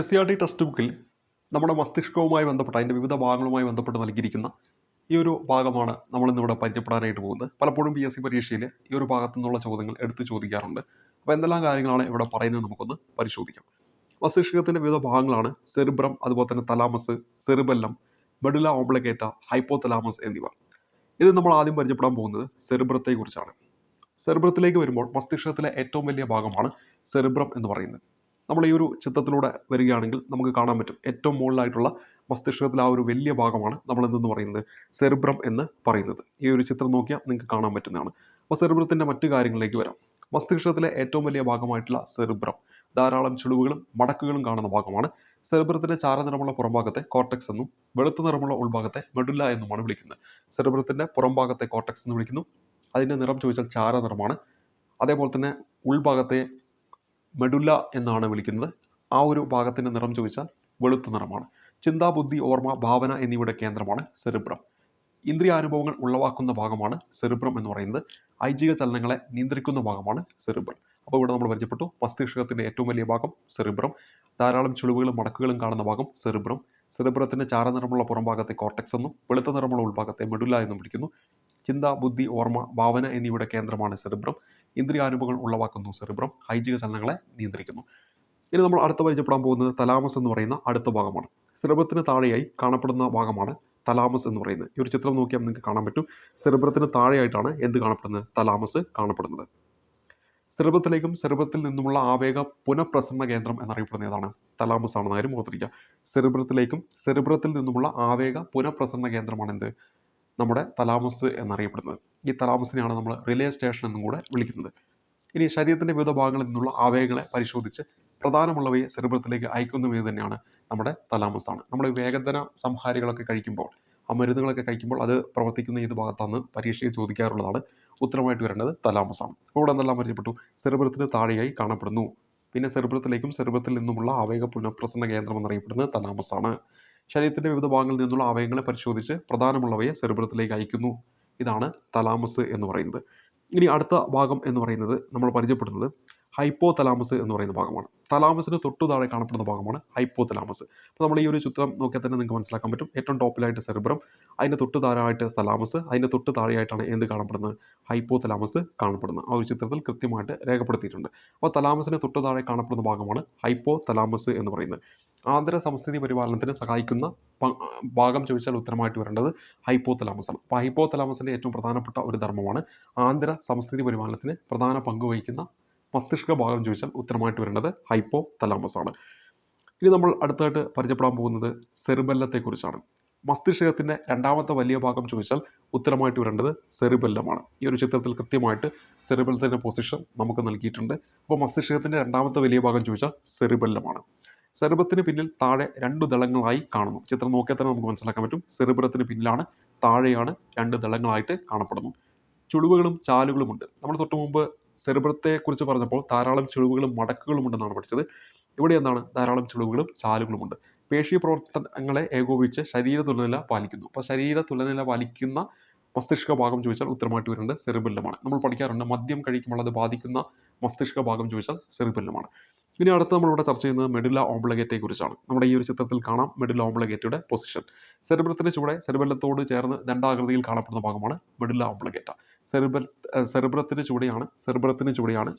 SCRT text ബുക്കിൽ നമ്മുടെ മസ്തിഷ്കവുമായി ബന്ധപ്പെട്ട് അതിൻ്റെ വിവിധ ഭാഗങ്ങളുമായി ബന്ധപ്പെട്ട് നൽകിയിരിക്കുന്ന ഈ ഒരു ഭാഗമാണ് നമ്മളിന്നിവിടെ പരിചയപ്പെടാനായിട്ട് പോകുന്നത്. പലപ്പോഴും PSC പരീക്ഷയിൽ ഈ ഒരു ഭാഗത്തു നിന്നുള്ള ചോദ്യങ്ങൾ എടുത്ത് ചോദിക്കാറുണ്ട്. അപ്പോൾ എന്തെല്ലാം കാര്യങ്ങളാണ് ഇവിടെ പറയുന്നത് നമുക്കൊന്ന് പരിശോധിക്കാം. മസ്തിഷ്കത്തിൻ്റെ വിവിധ ഭാഗങ്ങളാണ് സെറിബ്രം, അതുപോലെ തന്നെ തലാമസ്, സെറിബെല്ലം, മെഡുല ഓബ്ലിഗേറ്റ, ഹൈപ്പോതലാമസ് എന്നിവ. ഇത് നമ്മൾ ആദ്യം പരിചയപ്പെടാൻ പോകുന്നത് സെറിബ്രത്തെക്കുറിച്ചാണ്. സെറിബ്രത്തിലേക്ക് വരുമ്പോൾ മസ്തിഷ്കത്തിലെ ഏറ്റവും വലിയ ഭാഗമാണ് സെറിബ്രം എന്ന് പറയുന്നത്. നമ്മൾ ഈ ഒരു ചിത്രത്തിലൂടെ വരികയാണെങ്കിൽ നമുക്ക് കാണാൻ പറ്റും ഏറ്റവും മുകളിലായിട്ടുള്ള മസ്തിഷ്കത്തിലെ ആ ഒരു വലിയ ഭാഗമാണ് നമ്മൾ എന്തെന്ന് പറയുന്നത് സെറിബ്രം എന്ന് പറയുന്നത്. ഈ ഒരു ചിത്രം നോക്കിയാൽ നിങ്ങൾക്ക് കാണാൻ പറ്റുന്നതാണ്. അപ്പോൾ സെറിബ്രത്തിൻ്റെ മറ്റു കാര്യങ്ങളിലേക്ക് വരാം. മസ്തിഷ്കത്തിലെ ഏറ്റവും വലിയ ഭാഗമായിട്ടുള്ള സെറിബ്രം ധാരാളം ചുളിവുകളും മടക്കുകളും കാണുന്ന ഭാഗമാണ്. സെറിബ്രത്തിൻ്റെ ചാരനിറമുള്ള പുറംഭാഗത്തെ കോർട്ടെക്സ് എന്നും വെളുത്ത നിറമുള്ള ഉൾഭാഗത്തെ മെഡുല്ല എന്നുമാണ് വിളിക്കുന്നത്. സെറിബ്രത്തിൻ്റെ പുറംഭാഗത്തെ കോർട്ടെക്സ് എന്ന് വിളിക്കുന്നു. അതിൻ്റെ നിറം ചോദിച്ചാൽ ചാരനിറമാണ്. അതേപോലെ തന്നെ ഉൾഭാഗത്തെ മെഡുല്ല എന്നാണ് വിളിക്കുന്നത്. ആ ഒരു ഭാഗത്തിൻ്റെ നിറം ചോദിച്ചാൽ വെളുത്ത നിറമാണ്. ചിന്ത, ബുദ്ധി, ഓർമ്മ, ഭാവന എന്നിവയുടെ കേന്ദ്രമാണ് സെറിബ്രം. ഇന്ദ്രിയാനുഭവങ്ങൾ ഉളവാക്കുന്ന ഭാഗമാണ് സെറിബ്രം എന്ന് പറയുന്നത്. ഐച്ഛിക ചലനങ്ങളെ നിയന്ത്രിക്കുന്ന ഭാഗമാണ് സെറിബ്രം. അപ്പോൾ ഇവിടെ നമ്മൾ പരിചയപ്പെട്ടു മസ്തിഷ്കത്തിൻ്റെ ഏറ്റവും വലിയ ഭാഗം സെറിബ്രം, ധാരാളം ചുളിവുകളും മടക്കുകളും കാണുന്ന ഭാഗം സെറിബ്രം, സെറിബ്രത്തിൻ്റെ ചാരനിറമുള്ള പുറംഭാഗത്തെ കോർട്ടെക്സ് എന്നും വെളുത്ത നിറമുള്ള ഉൾഭാഗത്തെ മെഡുല്ല എന്നും വിളിക്കുന്നു. ചിന്ത, ബുദ്ധി, ഓർമ്മ, ഭാവന എന്നിവയുടെ കേന്ദ്രമാണ് സെറിബ്രം. ഇന്ദ്രിയാനുഭവങ്ങൾ ഉളവാക്കുന്നു സെറിബ്രം, ഐച്ഛിക ചലനങ്ങളെ നിയന്ത്രിക്കുന്നു. ഇനി നമ്മൾ അടുത്ത പരിചയപ്പെടാൻ പോകുന്നത് തലാമസ് എന്ന് പറയുന്ന അടുത്ത ഭാഗമാണ്. സെറിബ്രത്തിന് താഴെയായി കാണപ്പെടുന്ന ഭാഗമാണ് തലാമസ് എന്ന് പറയുന്നത്. ഈ ഒരു ചിത്രം നോക്കിയാൽ നിങ്ങൾക്ക് കാണാൻ പറ്റും സെറിബ്രത്തിന് താഴെയായിട്ടാണ് എന്ത് കാണപ്പെടുന്നത്, തലാമസ് കാണപ്പെടുന്നത്. സെറിബ്രത്തിലേക്കും സെറിബ്രത്തിൽ നിന്നുമുള്ള ആവേഗ പുനഃപ്രസരണ കേന്ദ്രം എന്നറിയപ്പെടുന്ന ഏതാണ്, തലാമസ് ആണെന്ന കാര്യം ഓർത്തിരിക്കുക. സെറിബ്രത്തിലേക്കും സെറിബ്രത്തിൽ നിന്നുമുള്ള ആവേഗ പുനഃപ്രസരണ കേന്ദ്രമാണ് എന്ത്, നമ്മുടെ തലാമസ് എന്നറിയപ്പെടുന്നത്. ഈ തലാമസിനെയാണ് നമ്മൾ റിലേ സ്റ്റേഷൻ എന്നും കൂടെ വിളിക്കുന്നത്. ഇനി ശരീരത്തിൻ്റെ വിവിധ ഭാഗങ്ങളിൽ നിന്നുള്ള ആവേഗങ്ങളെ പരിശോധിച്ച് പ്രധാനമുള്ളവയെ സെറിബ്രത്തിലേക്ക് അയക്കുന്നത് തന്നെയാണ് നമ്മുടെ തലാമസാണ്. നമ്മൾ വേഗതന സംഹാരികളൊക്കെ കഴിക്കുമ്പോൾ, ആ മരുന്നുകളൊക്കെ കഴിക്കുമ്പോൾ അത് പ്രവർത്തിക്കുന്ന ഏത് ഭാഗത്താണ് പരീക്ഷയിൽ ചോദിക്കാറുള്ളതാണ്. ഉത്തരമായിട്ട് വരേണ്ടത് തലാമസാണ്. അപ്പോൾ ഇവിടെ എന്തെല്ലാം പരിചയപ്പെട്ടു, സെറിബ്രത്തിന് താഴെയായി കാണപ്പെടുന്നു. പിന്നെ സെറിബ്രത്തിലേക്കും സെറിബ്രത്തിൽ നിന്നുമുള്ള ആവേഗ പുനഃപ്രസരണ കേന്ദ്രം എന്നറിയപ്പെടുന്നത് തലാമസാണ്. ശരീരത്തിൻ്റെ വിവിധ ഭാഗങ്ങളിൽ നിന്നുള്ള ആവേഗങ്ങളെ പരിശോധിച്ച് പ്രധാനമുള്ളവയെ സെറിബ്രത്തിലേക്ക് അയക്കുന്നു. ഇതാണ് തലാമസ് എന്ന് പറയുന്നത്. ഇനി അടുത്ത ഭാഗം എന്ന് പറയുന്നത് നമ്മൾ പരിചയപ്പെടുന്നത് ഹൈപ്പോ തലാമസ് എന്ന് പറയുന്ന ഭാഗമാണ്. തലാമസിന് തൊട്ടു താഴെ കാണപ്പെടുന്ന ഭാഗമാണ് ഹൈപ്പോ തലാമസ്. അപ്പോൾ നമ്മൾ ഈ ഒരു ചിത്രം നോക്കിയാൽ തന്നെ നിങ്ങൾക്ക് മനസ്സിലാക്കാൻ പറ്റും. ഏറ്റവും ടോപ്പിലായിട്ട് സെറിബ്രം, അതിൻ്റെ തൊട്ട് താഴെയായിട്ട് തലാമസ്, അതിൻ്റെ തൊട്ട് താഴെയായിട്ടാണ് എന്ത് കാണപ്പെടുന്നത്, ഹൈപ്പോ തലാമസ് കാണപ്പെടുന്നത്. ആ ഒരു ചിത്രത്തിൽ കൃത്യമായിട്ട് രേഖപ്പെടുത്തിയിട്ടുണ്ട്. അപ്പോൾ തലാമസിന് തൊട്ട് താഴെ കാണപ്പെടുന്ന ഭാഗമാണ് ഹൈപ്പോ തലാമസ് എന്ന് പറയുന്നത്. ആന്തര സംസ്ഥിതി പരിപാലനത്തിന് സഹായിക്കുന്ന ഭാഗം ചോദിച്ചാൽ ഉത്തരമായിട്ട് വരേണ്ടത് ഹൈപ്പോ തലാമസാണ്. അപ്പോൾ ഹൈപ്പോ തലാമസിൻ്റെ ഏറ്റവും പ്രധാനപ്പെട്ട ഒരു ധർമ്മമാണ് ആന്തര സംസ്ഥിതി പരിപാലനത്തിന് പ്രധാന പങ്ക് വഹിക്കുന്ന മസ്തിഷ്ക ഭാഗം ചോദിച്ചാൽ ഉത്തരമായിട്ട് വരേണ്ടത് ഹൈപ്പോ തലാമസാണ്. ഇനി നമ്മൾ അടുത്തായിട്ട് പരിചയപ്പെടാൻ പോകുന്നത് സെറിബെല്ലത്തെക്കുറിച്ചാണ്. മസ്തിഷ്കത്തിൻ്റെ രണ്ടാമത്തെ വലിയ ഭാഗം ചോദിച്ചാൽ ഉത്തരമായിട്ട് വരേണ്ടത് സെറിബെല്ലമാണ്. ഈ ഒരു ചിത്രത്തിൽ കൃത്യമായിട്ട് സെറിബെല്ലത്തിൻ്റെ പൊസിഷൻ നമുക്ക് നൽകിയിട്ടുണ്ട്. അപ്പോൾ മസ്തിഷ്കത്തിൻ്റെ രണ്ടാമത്തെ വലിയ ഭാഗം ചോദിച്ചാൽ സെറിബെല്ലമാണ്. സെറിബ്രത്തിന് പിന്നിൽ താഴെ രണ്ട് ദളങ്ങളായി കാണുന്നു. ചിത്രം നോക്കിയാൽ തന്നെ നമുക്ക് മനസ്സിലാക്കാൻ പറ്റും. സെറിബ്രത്തിന് പിന്നിലാണ്, താഴെയാണ് രണ്ട് ദളങ്ങളായിട്ട് കാണപ്പെടുന്നു. ചുളിവുകളും ചാലുകളുമുണ്ട്. നമ്മൾ തൊട്ട് മുമ്പ് സെറിബ്രത്തെക്കുറിച്ച് പറഞ്ഞപ്പോൾ ധാരാളം ചുളിവുകളും മടക്കുകളും ഉണ്ടെന്നാണ് പഠിച്ചത്. ഇവിടെ എന്താണ്, ധാരാളം ചുളിവുകളും ചാലുകളുമുണ്ട്. പേശി പ്രവർത്തനങ്ങളെ ഏകോപിച്ച് ശരീര തുലനില പാലിക്കുന്നു. അപ്പോൾ ശരീര തുലനില പാലിക്കുന്ന മസ്തിഷ്ക ഭാഗം ചോദിച്ചാൽ ഉത്തരമായിട്ട് വരുന്നത് സെറിബെല്ലമാണ്. നമ്മൾ പഠിക്കാറുണ്ട് മദ്യം കഴിക്കുമ്പോൾ അത് ബാധിക്കുന്ന മസ്തിഷ്ക ഭാഗം ചോദിച്ചാൽ സെറിബെല്ലമാണ്. ഇനി അടുത്ത് നമ്മളിവിടെ ചർച്ച ചെയ്യുന്നത് മെഡുല ഓബ്ലിഗേറ്റയെ കുറിച്ചാണ്. നമ്മുടെ ഈ ഒരു ചിത്രത്തിൽ കാണാം മെഡുല ഓബ്ലിഗേറ്റയുടെ പൊസിഷൻ. സെറിബ്രത്തിന് ചുവടെ സെറിബെല്ലത്തോട് ചേർന്ന് ദണ്ഡാകൃതിയിൽ കാണപ്പെടുന്ന ഭാഗമാണ് മെഡുല ഓബ്ലിഗേറ്റ. സെറിബ്രത്തിന് ചുവടെയാണ്,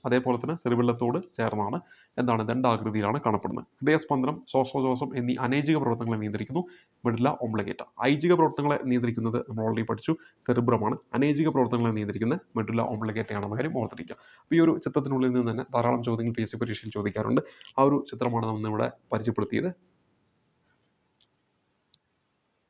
അതേപോലെ തന്നെ സെറിബെല്ലത്തോട് ചേർന്നാണ് എന്താണ് ദണ്ഡാകൃതിയിലാണ് കാണപ്പെടുന്നത്. ഹൃദയസ്പന്ദനം, ശ്വാസോച്ഛ്വാസം എന്നീ അനൈച്ഛിക പ്രവർത്തനങ്ങളെ നിയന്ത്രിക്കുന്നു മെഡുല ഓബ്ലിഗേറ്റ. ഐച്ഛിക പ്രവർത്തനങ്ങളെ നിയന്ത്രിക്കുന്നത് നമ്മൾ ഓൾറെഡി പഠിച്ചു സെറിബ്രമാണ്. അനൈച്ഛിക പ്രവർത്തനങ്ങളെ നിയന്ത്രിക്കുന്നത് മെഡുല ഓബ്ലിഗേറ്റയാണെന്ന കാര്യം ഓർത്തിരിക്കുക. അപ്പോൾ ഈ ഒരു ചിത്രത്തിനുള്ളിൽ നിന്ന് തന്നെ ധാരാളം ചോദ്യങ്ങൾ PSC പരീക്ഷയിൽ ചോദിക്കാറുണ്ട്. ആ ഒരു ചിത്രമാണ് നമ്മൾ ഇവിടെ പരിചയപ്പെടുത്തിയത്.